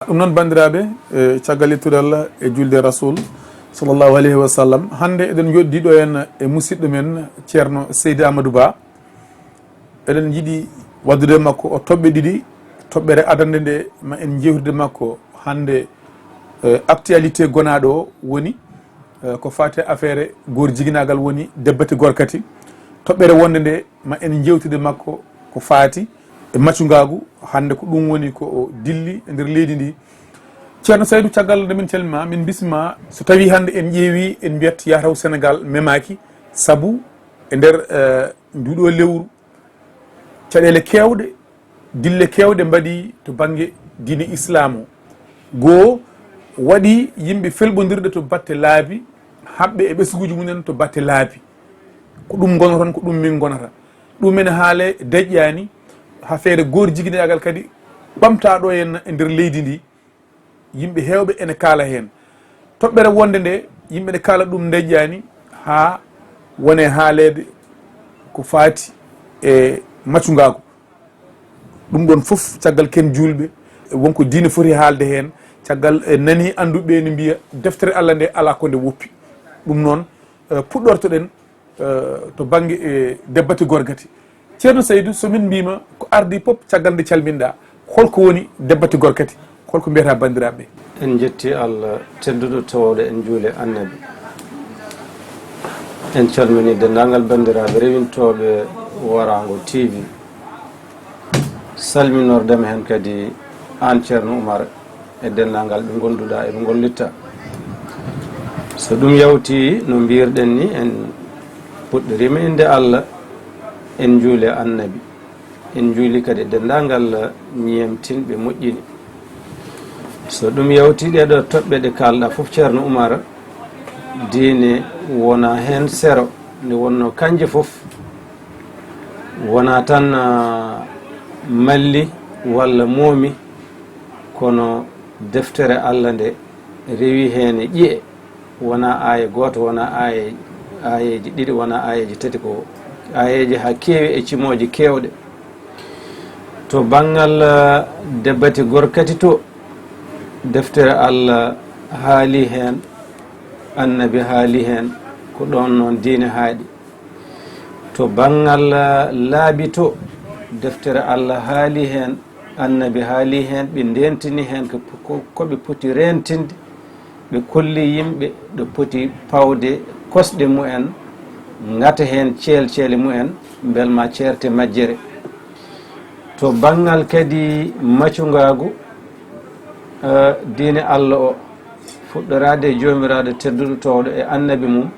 ɗum noon bandiraɓe caggal ittude Allah e julde rasoul sallllahu alayhi wa sallam. hande eɗen joddiɗo en e musidɗo men ceerno Seydi Amadou Ba. eɗen jiiɗi waddude makko o toɓɓe ɗiɗi toɓɓere adande nde ma en jewtude makko hande. Actualité gonaɗo o woni ko fati affaire goor jiguinagal woni Debbati Gorkati. toɓɓere wonde nde ma en jewtude makko ko fati e maccugagu hande ko ɗum woni ko dilli e nder leydi ndi. ceerno Saydou, caggal nde min calmima min bisma so tawi hande en ƴeewi en mbiyat yataw Sénégal memaki saabu e nder nduɗo lewru caɗele kewɗe dille kewɗe mbaɗi to banggue diine islam o. goo waɗi yimɓe felɓodirɗe to batte laabi haɓɓe e ɓesguji mumen to batte laabi. ko ɗum gonoton ko ɗum min gonata ɗumen haale deƴƴani affaire goor jiguinagal kadi ɓamtaɗo en e nder leydi ndi yimɓe hewɓe ene kaala hen. toɓɓere wonde nde yimɓe ne kaala ɗum deƴƴani ha wone haalede ko fati e maccugagu. ɗum ɗon foof caggal ken julɓe wonko diine foti haalde hen caggal nani anduɓe ne mbiya deftere Allah nde ala ko nde woppi. ɗum noon puɗɗortoɗen to banggue Debbati Gorkati. ceerno Saydou, somin mbima ko ardi pop caggal nde calminɗa holko woni Debbati Gorkati, holko mbiyata bandiraɓe? en jetti Allah tedduɗo tawde en juule annabi. en calmini dendagal bandiraɓe rewintoɓe Warango TV. salminordema hen kadi an ceerno Oumar e dendagal ɓe gonduɗa eɓe gollitta. so ɗum yawti no mbirɗen ni en puɗɗorima inde Allah en juule annabi, en juuli kadi dendagal ñiyemtinɓe moƴƴini. so ɗum yawti ɗeɗo toɓɓe ɗe kalɗa fof ceerno Oumar, diine wona hen sero nde wonno kanje fof wona tan malli walla moomi, kono deftere Allah nde rewi hen e ƴiye. wona aya goto, wona ayeji ɗiɗi, wona ayeji tati, ko ayeji ha keewi e cimoji kewɗe. to banggal Debbati Gorkati to deftere Allah haali hen, annabi haali hen, ko ɗon noon diine haaɗi. to banggal laabi to deftere Allah haali hen, annabi haali hen, ɓe ndentini hen koɓe poti rentinde, ɓe kolli yimɓe ɗo poti pawde kosɗe mumen, gata hen ceele mumen belma certe majjere. to banggal kadi maccugagu diine Allah o fuɗɗorade e jomiraɗo tedduɗo towɗo e annabi mum,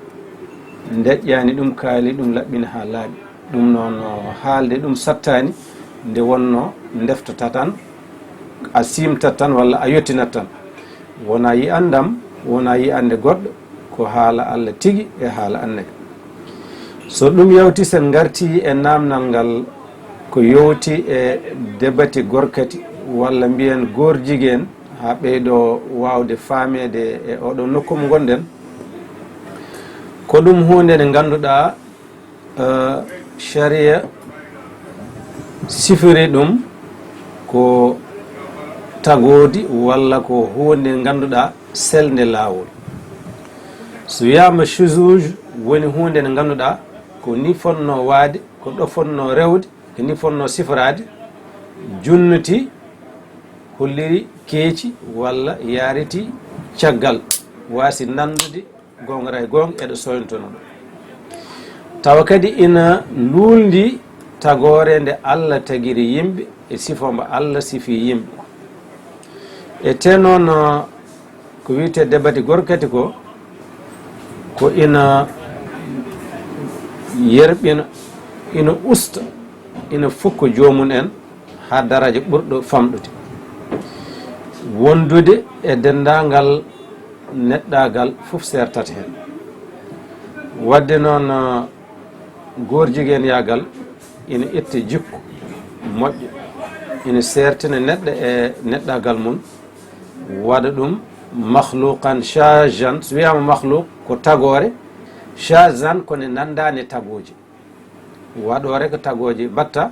deƴƴani ɗum, kaali ɗum, laɓɓini ha laaɓi. ɗum noon haalde ɗum sattani nde wonno deftata tan, a simtat tan walla a yettinat tan. wona yi andam, wona yi ande goɗɗo, ko haala Allah tigui e haala annabi. so ɗum yawti sen garti e namdal ngal ko yowti e Debbati Gorkati walla mbiyen goor jiguen, ha ɓeyɗo wawde famede e oɗo nokku mo gonɗen. ko ɗum hunde nde ganduɗa sharia sifiri ɗum ko tagodi walla ko hunde nde ganduɗa selde lawol. so wiyama choujuge woni hunde nde ganduɗa ko ni fonno waade, ko ɗo fonno rewde, ko ni fonno sifrade, junnuti, holliri keeci walla yariti caggal, wasi nandude gongora e gong eɗo soyntono ɗo. tawa kadi ina luldi tagore nde Allah tagiri yimɓe e sifomba Allah sifi yimɓe. e te noon ko wiyete Debbati Gorkati ko ina yerɓina, ina usta, ina fukko jomum en ha daraja ɓurɗo famɗude, wondude e dendagal neɗɗagal fof sertata hen. wadde noon goor jiguen yagal ina itta jikku moƴƴo, ina sertina neɗɗo e neɗɗagal mum, waɗa ɗum mahluqan chajan. so wiyama mahluq ko tagore, chajan kone nandani tagoji, waɗore ko tagoji batta,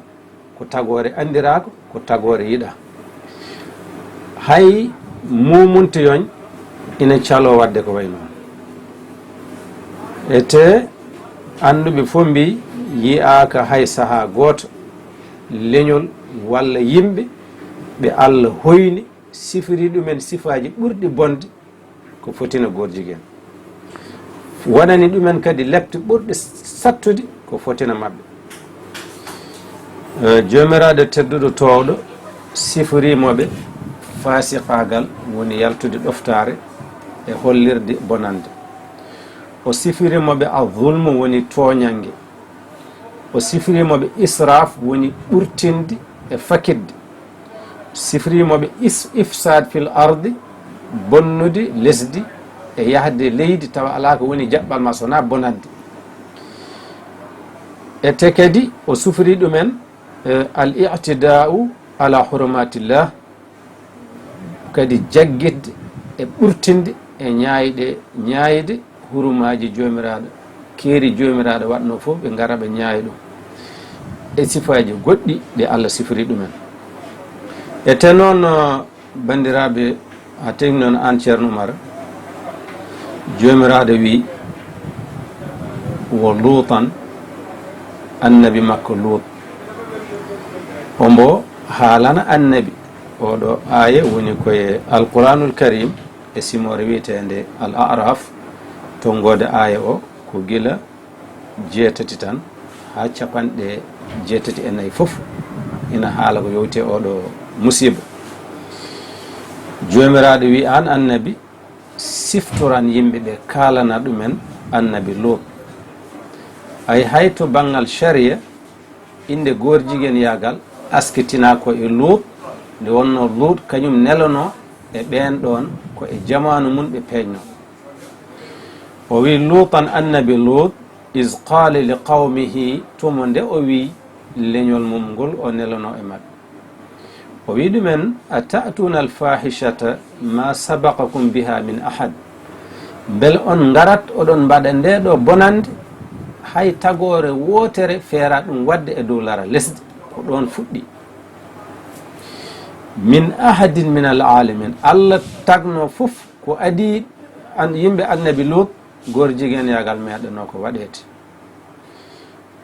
ko tagore andirako, ko tagore yiɗa. hay mumuntoyoñ ina calo wadde ko way noon ete anduɓe fof mbi yiyaka hay saaha goto leñol walla yimɓe ɓe Allah hoyni sifiri ɗumen sifaji ɓurɗi bonde ko fotina gorjiguen waɗani ɗumen kadi lepte ɓurɗe sattude ko fotina mabɓe jomiraɗo tedduɗo towɗo sifirimoɓe fasiqagal woni yaltude ɗoftare e hollirde bonande o sifirimoɓe a zulmu woni toñangue o sifirimoɓe israf woni ɓurtinde e fakidde sifirimoɓe ifsad fil ardi bonnude lesdi e yahde leydi tawa ala ko woni jaɓɓal ma sona bonande e te kadi o sufiri ɗumen al i'tida'u ala hurumatillah kadi jaggidde e ɓurtinde e ñaayde hurumaji jomiraɗo keeri jomiraɗo waɗno fof ɓe gara ɓe ñaayi ɗum e sifaji goɗɗi ɗe Allah sifiri ɗumen e te noon bandiraɓe a tengti noon an ceerno Oumar jomiraɗo wi wo luutan annabi makko luut ombo haalana annabi oɗo aya woni koye alquranul karim e simore wiyetende al araf tongode aya o ko gila 7 tan ha capanɗe 74 fof ina haala ko yowte oɗo musiba jomiraɗo wi an annabi siftoran yimɓeɓe kalana ɗumen annabi Lut ay hay to banggal sharia inde gorjiguen yagal askitina ko e Lut nde wonno Lut kañum nelono e ɓen ɗon ko e jamanu mum ɓe peñno o wi lutan annabi Lut is qala li qawmihi tumo nde o wi leñol mum ngol o nelono e mabɓe o wi ɗumen atatuna alfahishata ma sabaqakum biha min ahad bel on garat oɗon mbaɗa ndeɗo bonande hay tagore wotere feera ɗum wadde e dow lara lesdi ko ɗon fuɗɗi min ahadin min alalamin Allah tagno fof ko adi an yimɓe annabi Lut gorjiguen yagal meɗano ko waɗete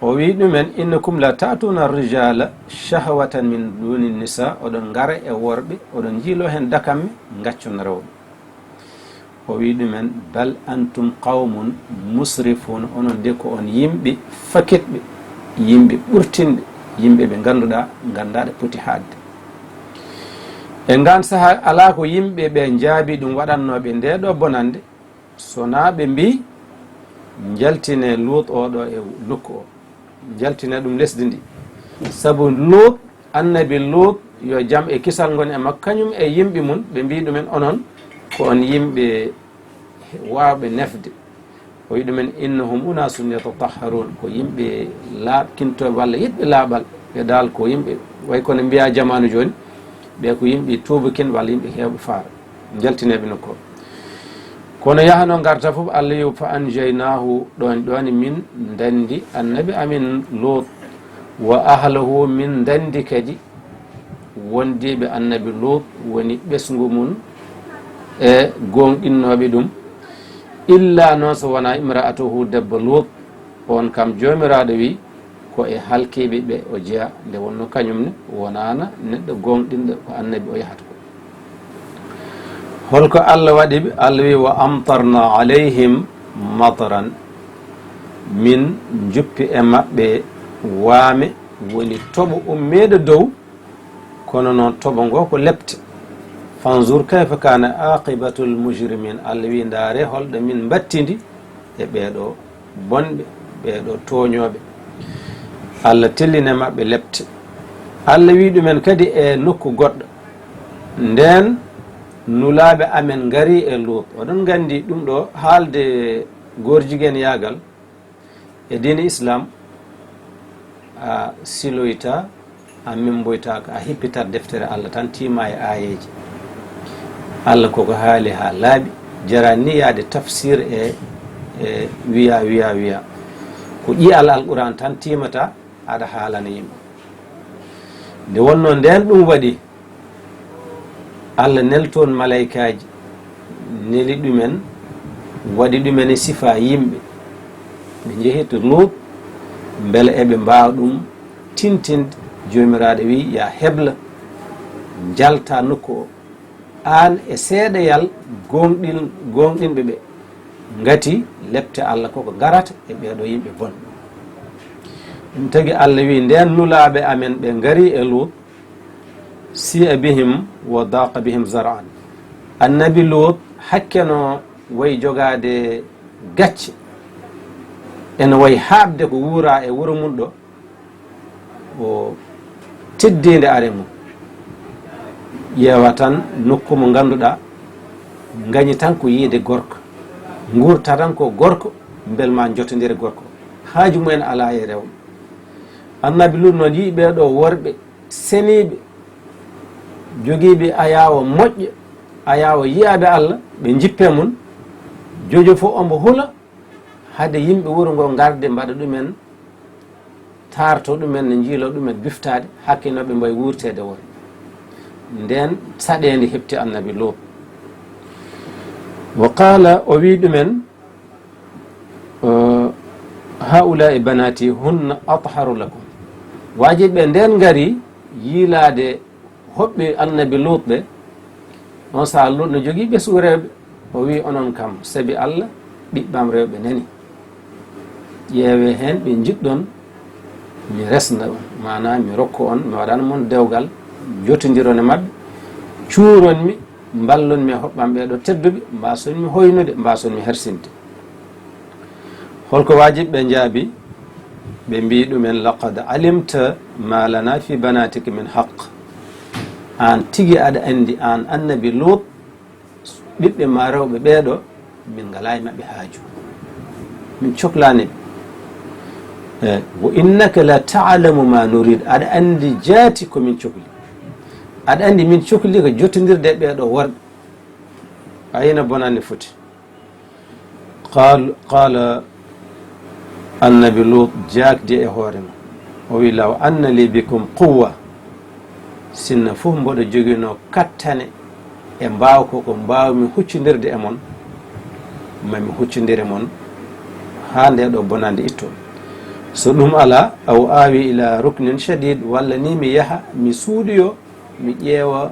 o wi ɗumen innakum la tatuna rijala shahwatan min duni nisa oɗon gara e worɓe oɗon jiilo hen dakamme gaccuna rewɓe o wi ɗumen bal antum qawmun musrifun onon de ko on yimɓe fakitɓe yimɓe ɓurtinɓe yimɓe ɓe ganduɗa gandaɗe poti hadde e ngan saaha ala ko yimɓe ɓe jaabi ɗum waɗannoɓe ndeɗo bonande sona ɓe mbi jaltine Lut oɗo e lukku o jaltine ɗum lesdi ndi saabu Lut annabi Lut yo jaam e kisal gon e makko kañum e yimɓe mum ɓe mbi ɗumen onon ko on yimɓe wawɓe nefde o wi ɗumen innahum unasun yatatahharun ko yimɓe laaɓkintoɓe walla yiɗɓe laaɓal ɓe dal ko yimɓe way kono mbiya jamanu joni ɓe ko yimɓe tubakin walla yimɓe hewɓe faara jaltineɓe nokko kono yahano garta fof Allah yo fa anjaynahu ɗon min dandi annabi amin Lut wa ahlahu min dandi kadi wondiɓe annabi Lut woni ɓesgu mum e gonɗinnoɓe ɗum illa noon so wona imra'atuhu debbo Lut on kam jomiraɗo wi ko e halkiɓe ɓe o jeeya nde wonno kañumne wonana neɗɗo gonɗinɗo ko annabi o yahata ko holko Allah waɗiɓe Allah wi wa amtarna alayhim mataran min juppi e maɓɓe waame woni toɓo ummeɗo dow kono noon toɓo ngo ko lepte fanzour kayfa kana aqibatul mujrimin Allah wi ndaare holɗo min mbattidi e ɓeɗo bonɓe ɓeɗo toñoɓe Allah telline maɓɓe lepte Allah wi ɗumen kadi e nokku goɗɗo nden nulaɓe amen gari e Lut oɗon gandi ɗum ɗo haalde gorjiguen yagal e dini islam a siloyta a memboyta a hippitat deftere Allah tan tima e ayeji Allah koko haali ha laaɓi jarani yaade tafsir e wiya ko ƴiyal alquran tan timata aɗa haalana yimɓe nde wonno nden ɗum waɗi Allah neltoon malaykaji neli ɗumen waɗi ɗumen e sifa yimɓe ɓe jeehi to Lut beele eɓe mbawa ɗum tintinde. Jomiraɗo wi ya hebla jalta nokku o an e seeɗayal gonɗinɓe ɓe gati lepte Allah koko garata e ɓeeɗo yimɓe bon. ɗum tagi Allah wi nden nulaɓe amen ɓe gari e Lut si'a bihim wa daqa bihim zar'an. Annabi Lut hakke no wayi jogade gacce ene wayi haɓde ko wuura e wuro mum ɗo o teddinde are mum. ƴeewa tan nokku mo ganduɗa gañi tan ko yiide gorko, gurta tan ko gorko, belma jotodira gorko, haaju mumen ala e rewɓe. Annabi Lut noon yii ɓeeɗo worɓe seniɓe jogiiɓe ayawa moƴƴo, ayawa yiyaɓe Allah, ɓe jippe mum jojo fof ombo hula hade yimɓe wuro ngo garde mbaɗa ɗumen tarto ɗumen ne jiilo ɗumen biftade hakkinoɓe mbawi wurtede won. Nden saɗede hepti Annabi Lut. Wa qala o wi ɗumen haulai banati hunna atharu lakum. Wajiɓe nden gari yiilade hoɓɓe Annabi Lut ɓe on saha Lut no jogui ɓesgu rewɓe. O wi onon kam saabi Allah ɓiɓɓam rewɓe nani ƴeewe hen ɓe jiɗɗon mi resna on, mana mi rokku on, mi waɗana mon dewgal jotodirone mabɓe, cuuronmi ballonmi e hoɓɓam ɓeeɗo tedduɓe, mbasonmi hoynude, mbasonmi hersinde. Holko wajiɓe jaabi? ɓe mbi ɗumen laqad alimta ma lana fi banatika min haqq. An tigi aɗa andi an Annabi Lut ɓiɓɓe ma rewɓe ɓeeɗo min ngala e maɓɓe haaju, min cohlani ɓe. Wa innaka la ta'lamu ma nurid. Aɗa andi jaati komin cohli, aɗa andi min cohli ko jotodirde ɓeeɗo worɓe. ayino bonande foti. Qala Annabi Lut jaakdi e hoore mum o wi law anna li bikum quwwa, sinno fof mboɗo jogino kattane e mbaw koko mbawmi huccodirde e mon, mami huccodire mon ha nde ɗo bonande itto. So ɗum ala aw awi ila ruknin shadid, walla ni mi yaha mi suuɗoyo mi ƴeewa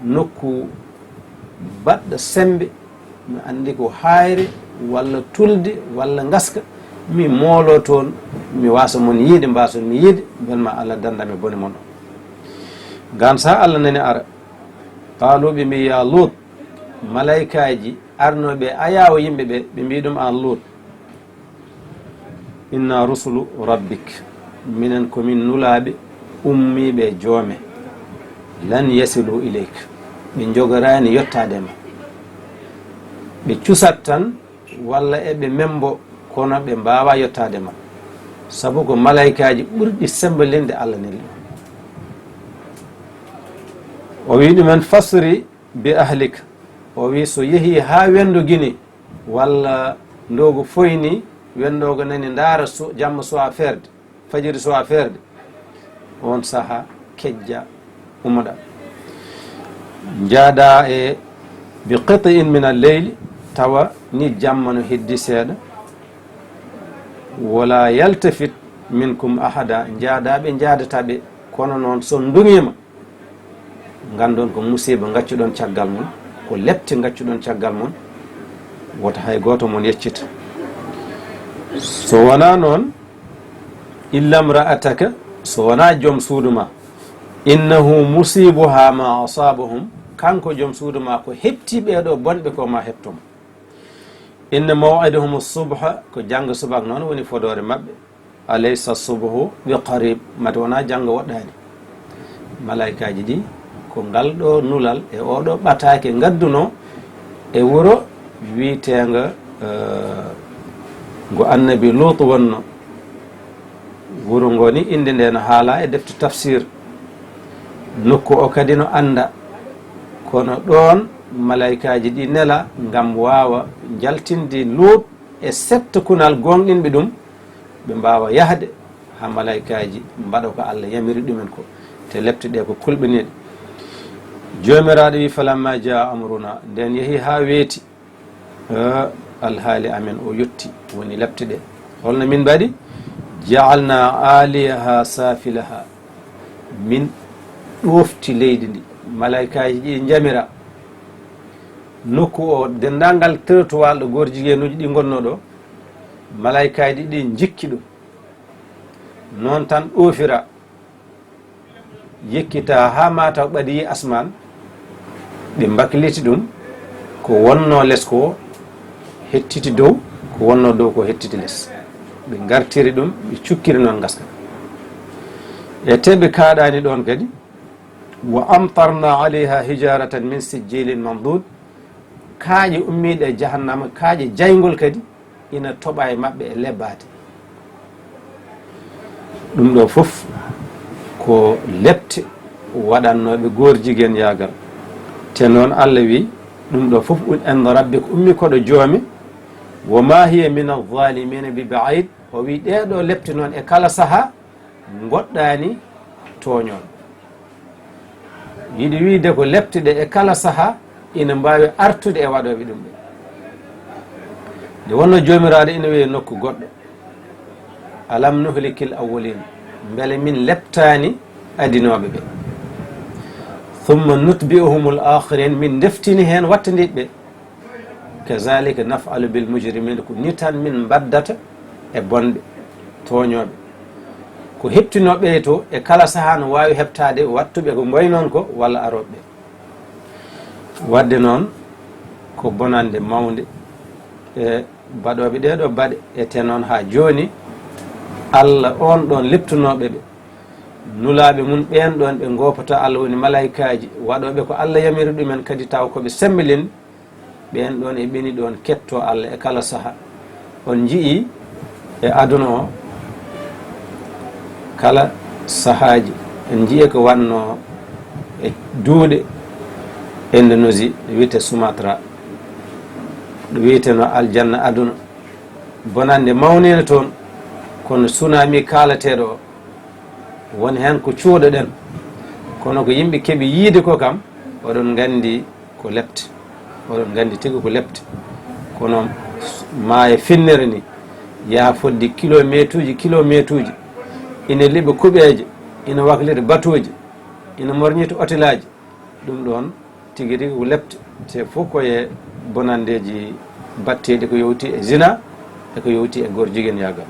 nokku baɗɗo sembe, mi andi ko hayre walla tulde walla ngaska, mi moolo toon mi wasa mon yiide, mbason mi yiide, belma Allah dandami bone mon o. Gan sa Allah nani ara qaluɓe mbi ya Lut, malaikaji arnoɓe ayawo yimɓe ɓe ɓe mbi ɗum an Lut, inna rusulu rabbik, minen komin nulaɓe ummiɓe joome, lan yasilu ileyk, ɓe jogorani yettade ma, ɓe cusat tan walla eɓe membo kono ɓe mbawa yettade ma, sabu ko malaikaji ɓurɗi sembolinde Allah neli. O wi ɗumen fasri bi ahlika, o wi so yeehi ha wendo guine walla ndogo foyni, wendogo nani ndaara jamma suwa ferde, fajiri suwa ferde, on saaha kejja umoɗa, jaada e bi qit'in min al-leyli, tawa ni jamma no heddi seeɗa, wala yaltafit minkum ahada, jaadaɓe jaadataɓe, kono noon so ndungima gandon ko musiba gaccuɗon caggal mum, ko lepte gaccuɗon caggal mum, wota hay goto mon yeccita. So wona noon illa mra'ataka, so wona joom suudu ma, innahu musibuha ma asabahum, kanko joom suudu ma ko hepti ɓeeɗo bonɓe ko ma heptoma. Inna maw'idahum subha, ko janggo subak noon woni fodore mabɓe, alaysa subhu bi qarib, mata wona janggo woɗɗani. Malaikaji ɗi ko ngal ɗo nulal e oɗo ɓatake gadduno e wuro wiitenga ngo Annabi Lut wonno. Wuro ngo ni inde nde no haala e defte tafsir, nokku o kadi no anda, kono ɗon malaikaji ɗi nela ngam wawa jaltinde Lut e setta kunal gonɗinɓe ɗum, ɓe mbawa yahde ha malaikaji mbaɗa ko Allah yamiri ɗumen ko, te lepte ɗe ko kulɓiniɗe. jomiraɗo wi falamma jaa amruna nden yeehi ha weeti alhaali amen o yetti woni lebte ɗe holno min mbaɗi jaalna aliyaha safilaha min ɗofti leydi ndi malaikaji ɗi jamira nokku o dendagal territoire ɗo goor jiguenuji ɗi gonno ɗo malaikaji ɗi jikki ɗum noon tan ɗofira yekkita ha mataw ɓaɗi asman ɓe bakliti ɗum ko wonno less ko hettiti dow ko wonno dow ko hettiti less ɓe gartiri ɗum ɓe cukkiri noon gaska e teɓe kaɗani ɗon kadi wa amtarna alayha hijaratan min sijjilin mamdud kaaƴe ummiɗe e jahannama kaaƴe jaygol kadi ina toɓa e maɓɓe e lebbade ɗum ɗo fof ko lebte waɗannoɓe goor jiguen yagal te noon Allah wi ɗum ɗo fof endo rabbi ko ummi koɗo joomi wa ma hiya min alzalimina bi baid o wi ɗeɗo lebte noon e kala saaha goɗɗani toñon yiɗi wiide ko lebte ɗe e kala saaha ina mbawi artude e waɗoɓe ɗum ɓe nde wonno jomiraɗo ina wiye nokku goɗɗo alam nuhlikil awwalin beele min leptani adinoɓe ɓe thumma nutbi'uhum al akhirin min deftini hen wattadiɓe kazalika nafalu bil mujrimin ko ni tan min baddata e bonɓe toñoɓe ko hettinoɓe to e kala saaha no wawi heɓtade wattuɓe ko boy noon ko walla aroɓe wadde noon ko bonande mawde e baɗoɓe ɗeɗo baɗe e te noon ha joni Allah on ɗon leptunoɓe ɓe nulaɓe mum ɓen ɗon ɓe gopata Allah woni malaikaji waɗoɓe ko Allah yamiri ɗumen kadi taw koɓe sembelin ɓen ɗon e ɓeni ɗon ketto Allah e kala saaha on jii e aduna o kala sahaji en jii ko wanno e duuɗe Indonésie ɗo wiyete Sumatra ɗo wiyeteno aljanna aduna bonande mawnede toon kono tsunami kalateɗo o woni hen ko cuuɗoɗen kono ko yimɓe keeɓi yiide ko kam oɗon gandi ko lepte oɗon gandi tigui ko lepte kono maayo finnere ni yaa fodde kilométre uji ina liɓa kuɓeje ina waklita batuji ina morñita hôtel aji ɗum ɗon tigui rigui ko lepte te fof koye bonandeji batteɗi ko yowti e zina e ko yowti e goor jiguen yagal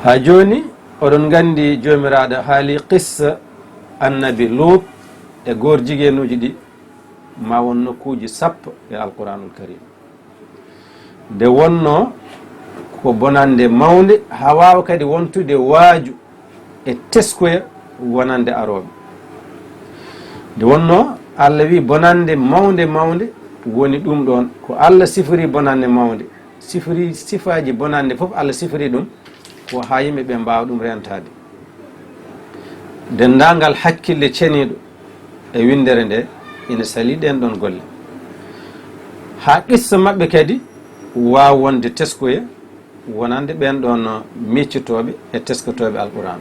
ha joni oɗon gandi jomiraɗo haali qissa annabi Lut e goor jiguenuji ɗi ma won nokkuji sappo e alquranul karim nde wonno ko bonande mawde ha wawa kadi wontude waaju e teskoya wonande aroɓe nde wonno Allah wi bonande mawde woni ɗum ɗon ko Allah sifiri bonande mawde sifiri sifaji bonande fof Allah sifiri ɗum ko ha yimɓe ɓe mbawa ɗum rentade dendagal hakkille ceniɗo e windere nde ina sali ɗen ɗon golle ha qissa mabɓe kadi wawa wonde teskoya wonande ɓen ɗon miccotoɓe e teskotoɓe alquran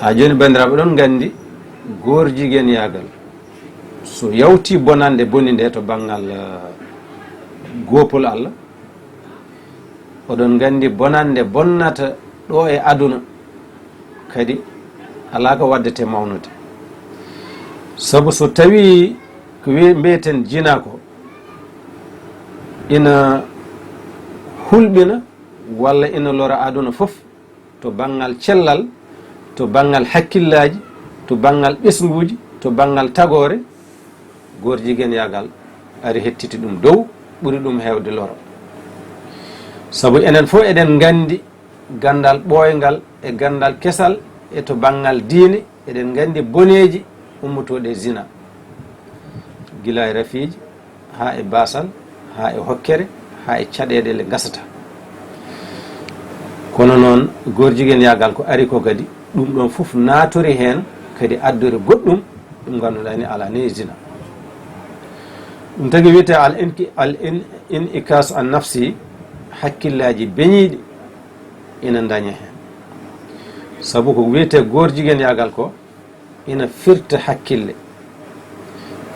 ha joni bandiraɓe ɗon gandi goor jiguen yagal so yawti bonande boni nde to banggal gopol Allah oɗon gandi bonande bonnata ɗo e aduna kadi ala ko waddete mawnude sabu so tawi ko mbiyeten jina ko ina hulɓina walla ina lora aduna fof to banggal cellal to banggal hakkillaji to banggal ɓesguji to banggal tagore goor jiguen yagal ari hettiti ɗum dow ɓuuri ɗum hewde loro sabu enen fof eɗen gandi gandal ɓoyngal e gandal kesal e to banggal diine eɗen gandi boneji ummotoɗe zina gila e rafiji ha e basal ha e hokkere ha e caɗeɗe le gasata kono noon goor jiguen yagal ko ari ko kadi ɗum ɗon fof natori hen kadi addore goɗɗum ɗum ganduɗa ni ala ni zina ɗum tagui wiyete al inikas an nafsi hakkillaji beñiɗi ina daña hen sabu ko wiyete goor jiguen yagal ko ina firta hakkille,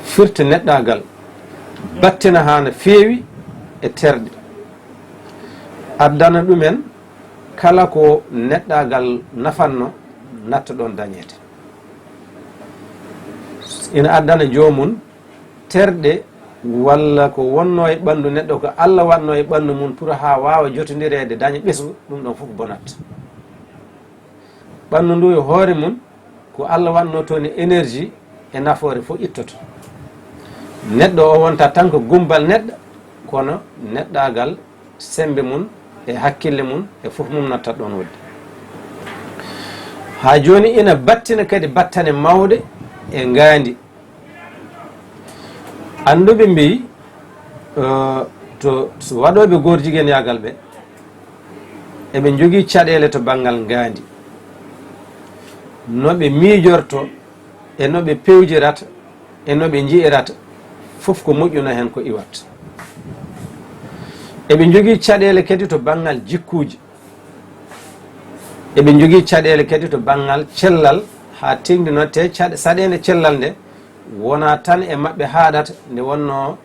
firta neɗɗagal, battina ha no feewi e terɗe, addana ɗumen kala ko neɗɗagal nafanno natta ɗon dañete. ina addana jomum terɗe walla ko wonno e ɓandu neɗɗo ko Allah watno e ɓandu mum pour ha wawa jotodirede daña ɓesgu, ɗum ɗon fof bonat. ɓandu ndu e hoore mum ko Allah watno toon énergie e nafoore fof ittoto. neɗɗo o wonta tan ko gumbal neɗɗo, kono neɗɗagal sembe mum e hakkille mum e fof mum nattat ɗon wodde. ha joni ina battina kadi battane mawɗe e ngaandi. anduɓe mbi to waɗoɓe gorjiguen yagal ɓe eɓe jogui caɗele to banggal ngaandi, noɓe miijorto e noɓe pewjirata e noɓe jiirata fof ko moƴƴuna hen ko iwat. eɓe jogui caɗele kadi to banggal jikkuji, eɓe jogui caɗele kadi to banggal cellal, ha tengdinote saɗede cellal nde wona tan e mabɓe haɗata nde wonno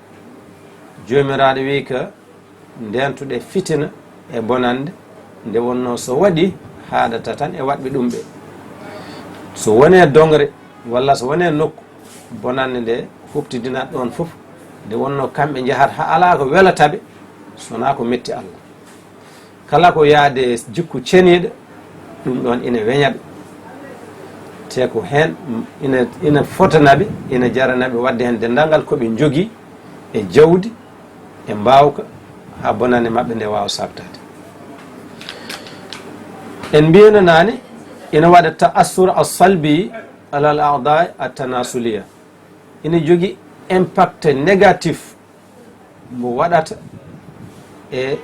jomiraɗo wi ka ndentuɗe fitina e bonande, nde wonno so waɗi haɗata tan e waɗɓe ɗum ɓe. so wone dongre walla so wone nokku bonande nde huftidinat ɗon fof, nde wonno kamɓe jahat ha ala ko welataɓe sona ko metti Allah. kala ko yaade jikku ceniɗo ɗum ɗon ina weñaɓe, te ko hen ina fotanaɓe, ina jaranaɓe wadde hen dendagal koɓe jogui e jawdi e mbawka ha bonande mabɓe nde wawa sabtade. en mbino nane ina waɗa ta'assur as-salbi ala al-a'da at-tanasuliya, ina jogui impact négatif mo waɗata e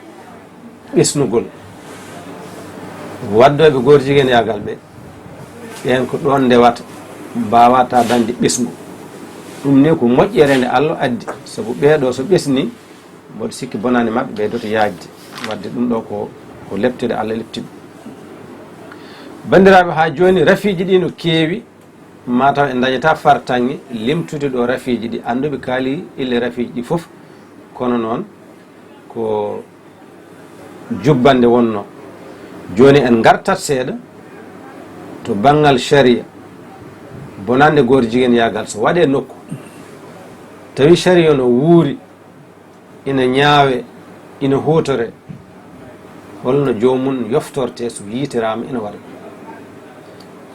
ɓesnugol. waddoɓe gorjiguen yagal ɓe ɓen ko ɗon ndewata mbawata dañde ɓesgu. ɗum ni ko moƴƴere nde Allah addi, saabu ɓeeɗo so ɓesni mboɗo sikki bonande mabɓe ɓeydoto yaajde, wadde ɗum ɗo ko leptude Allah leptiɗum. bandiraɓe, ha joni rafiji ɗi no keewi, mataw en dañata fartange limtude ɗo rafiji ɗi, anduɓe kaali ille rafiji ɗi foof, kono noon ko jubbande wonno. joni en gartat seeɗa to banggal sharia, bonande gorjiguen yagal so waɗe nokku, tawi sharia no wuuri, ina ñaawe, ina hutore, holno jomum yoftorte so yiitirama ina waɗa.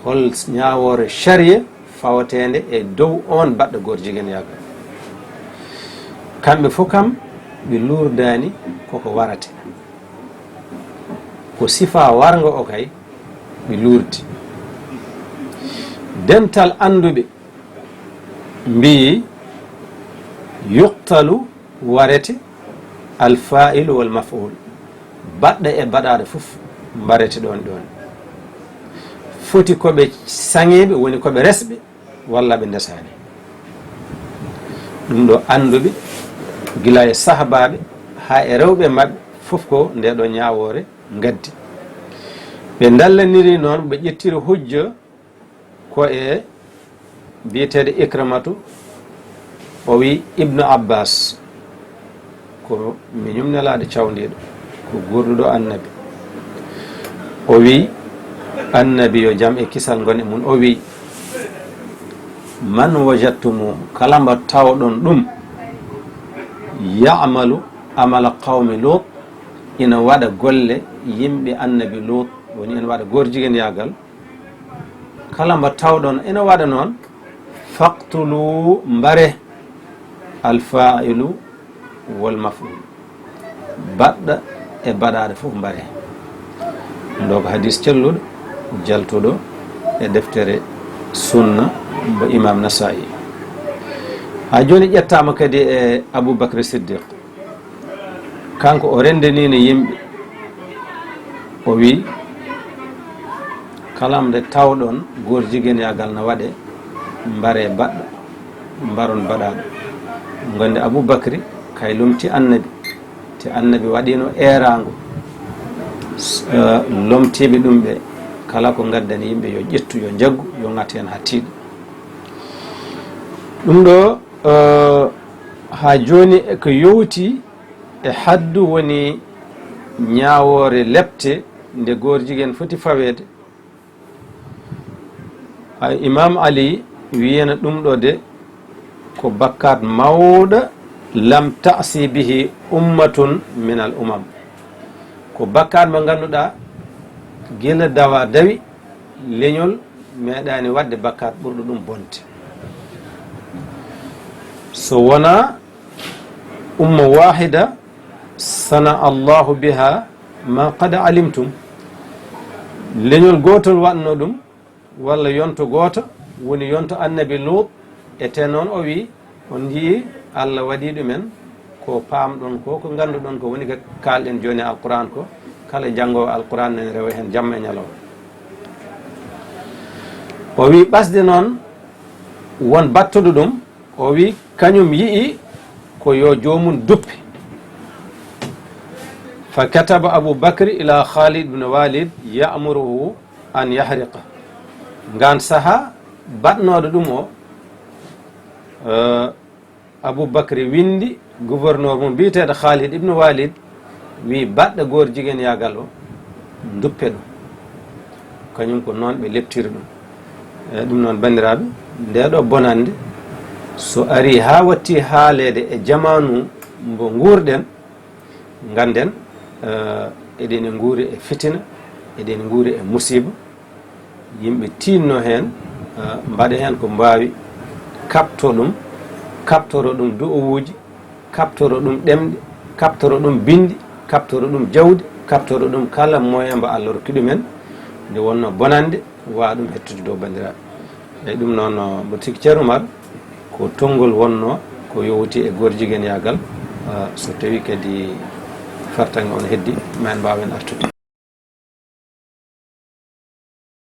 hol ñawore sharia fawatede e dow on baɗɗo gorjiguen yagal. kamɓe fof kam ɓe lurdani koko warate, ko sifa warga o kay ɓe lurdi. dental anduɓe mbi yuqtalu warete alfa'ilu wal maf'ul, baɗɗo e baɗaɗo fof mbarete ɗon ɗon. foti koɓe saŋeɓe woni koɓe resɓe walla ɓe ndesani. ɗum ɗo anduɓe gila e sahabaɓe ha e rewɓe mabɓe fof ko nde ɗo ñawore gaddi. ɓe dallaniri noon, ɓe ƴettiri hujja ko e mbiyetede Ikramatu, o wi Ibnu Abbas ko mi ñumnelaɗo cawdiɗo, ko gurɗuɗo annabi, o wi annabi yo jaam e kisal gone mum, o wi man wajadtumu, kala mbo tawɗon ɗum ya'malu amala qawmi Lut, ina waɗa golle yimɓe annabi Lut, woni ina waɗa gorjiguen yagal, kala mbo tawɗon ina waɗa noon, faqtulu mbare alfa'ilu wal maf'ul, baɗɗo e baɗaɗo fof mbare. ɗo ko hadis celluɗo jaltuɗo e deftere sunna mo imam Nasa'i. ha joni ƴettama kadi e Aboubacry Siddiq, kanko o rendanino yimɓe, o wi kala nde tawɗon gorjiguen yagal no waɗe mbare baɗɗo, mbaron baɗaɗo. gonde Aboubacry kay lomti annabi, te annabi waɗino erago lomtiɓe ɗum ɓe, kala ko gaddani yimɓe yo ƴettu, yo jaggu, yo ŋat hen ha tiiɗa. ɗum ɗo ha joni ko yowti e haddu woni ñawore lepte nde goor jiguen foti fawede. Imam Ali wiyena ɗum ɗo de ko bakkat mawɗo lam ta'si bihi ummatun min al umam, ko bakkat mo ganduɗa gila dawa dawi leñol meeɗani wadde bakkat ɓurɗo ɗum bonte. So wona umma wahida sana allahu biha ma qad alimtum, leñol gotol watno ɗum walla yonto goto woni yonto annabi Lut, ete noon o wi on jii Allah waɗi ɗumen ko paamɗon ko ganduɗon ko woni ko kalɗen joni alquran ko, kala janngowo alquran nene rewa hen jamma e ñalawma. O wi ɓasde noon won battuɗo ɗum, o wi kañum yii ko yo jomum duppi. Fa kataba Abu Bakri ila Khalid ibn Walid ya'muruhu an yahriqa. Ngan saha batnoɗo ɗum o Abu Bakri windi gouverneur mum mbiteɗo Khalid ibn Walid, wi baɗɗo goor jiguen yagal o duppe ɗum, kañum ko noon ɓe leptiri ɗum. Eyi ɗum noon bandiraɓe, ndeɗo bonande so ari ha watti haalede e jamanu mbo guurɗen, ganden eɗen guuri e fitina, eɗen guuri e musiba. Yimɓe tinno hen mbaɗa hen ko mbawi, kapto ɗum, kaptoro ɗum du'owuji, kaptoro ɗum ɗemɗe, kaptoro ɗum bindi, kaptoro ɗum jawdi, kaptoro ɗum kala moyen mbo Allah rokki ɗumen, nde wonno bonande wawa ɗum hettude dow bandiraɓe. Eyi ɗum noon mbo tigui Ceerno Oumar ko tonngol wonno ko yowti e goor jiguen yagal. So tawi kadi fartange on heddi ma en mbawen artude.